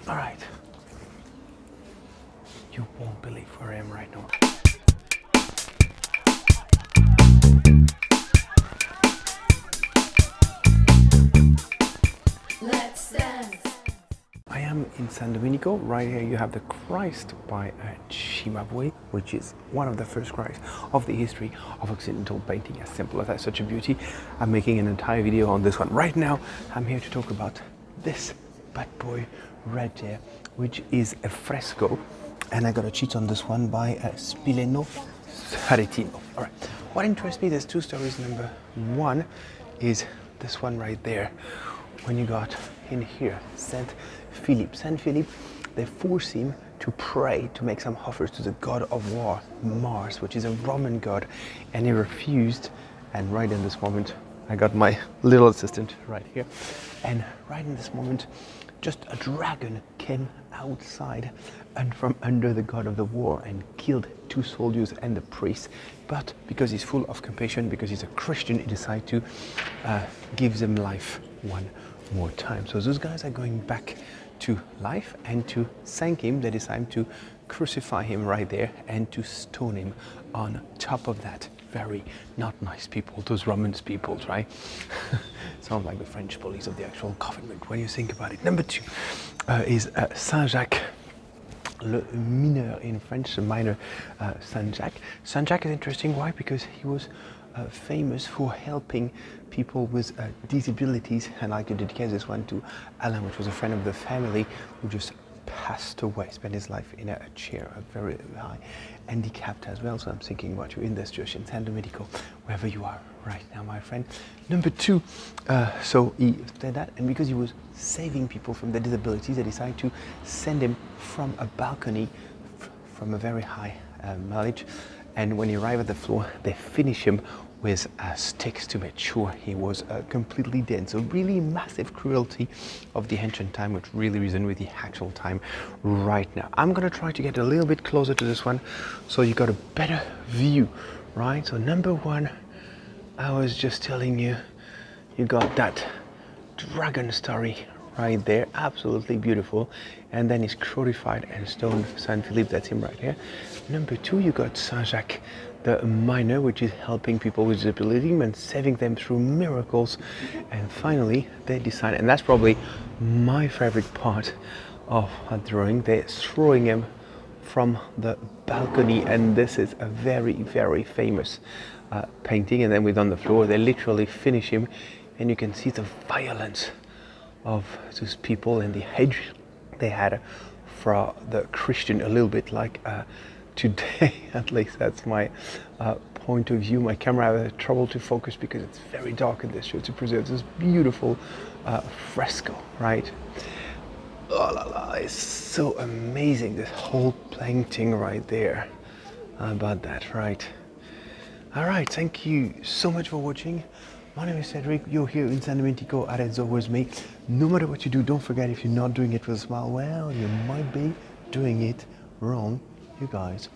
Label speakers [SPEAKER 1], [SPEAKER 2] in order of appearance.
[SPEAKER 1] All right. You won't believe where I am right now.
[SPEAKER 2] Let's dance.
[SPEAKER 1] I am in San Domenico. Right here you have the Christ by Cimabue, which is one of the first Christ of the history of Occidental painting. As simple as that, such a beauty. I'm making an entire video on this one. Right now I'm here to talk about this bad boy right there, which is a fresco, and I got a cheat on this one by Spileno Saretino. All right, what interests me, there's two stories. Number one is this one right there. When you got in here, Saint Philip, they force him to pray, to make some offers to the god of war, Mars, which is a Roman god, and he refused. And right in this moment, I got my little assistant right here, and right in this moment, just a dragon came outside and from under the god of the war and killed two soldiers and the priest. But because he's full of compassion, because he's a Christian, he decided to give them life one more time. So those guys are going back to life, and to thank him, they decide to crucify him right there and to stone him on top of that. Very not nice people, those Roman peoples, right? Sounds like the French police of the actual government when you think about it. Number two is Saint-Jacques le Mineur in French, the minor Saint-Jacques. Saint-Jacques is interesting. Why? Because he was famous for helping people with disabilities, and I could dedicate this one to Alain, which was a friend of the family who just passed away, spent his life in a chair, a very high, handicapped as well. So I'm thinking about you in this church in San Domenico, wherever you are right now, my friend. Number two, so he did that, and because he was saving people from their disabilities, they decided to send him from a balcony from a very high mileage. And when he arrived at the floor, they finish him with sticks to make sure he was completely dead. So really massive cruelty of the ancient time, which really reason with the actual time right now. I'm gonna try to get a little bit closer to this one so you got a better view, right? So number one, I was just telling you, you got that dragon story right there, absolutely beautiful. And then he's crucified and stoned, Saint Philip, that's him right here. Number two, you got Saint-Jacques the Minor, which is helping people with disability and saving them through miracles. And finally, they decide, and that's probably my favorite part of a drawing, they're throwing him from the balcony, and this is a very, very famous painting. And then with on the floor, they literally finish him, and you can see the violence of those people and the hate they had for the Christian, a little bit like today. At least that's my point of view. My camera had trouble to focus because it's very dark in this show to preserve this beautiful fresco, right? Oh la la, it's so amazing, this whole painting right there. How about that, right? All right, thank you so much for watching. My name is Cedric, you're here in San Domenico, and it's always me. No matter what you do, don't forget, if you're not doing it with a smile, well, you might be doing it wrong. You guys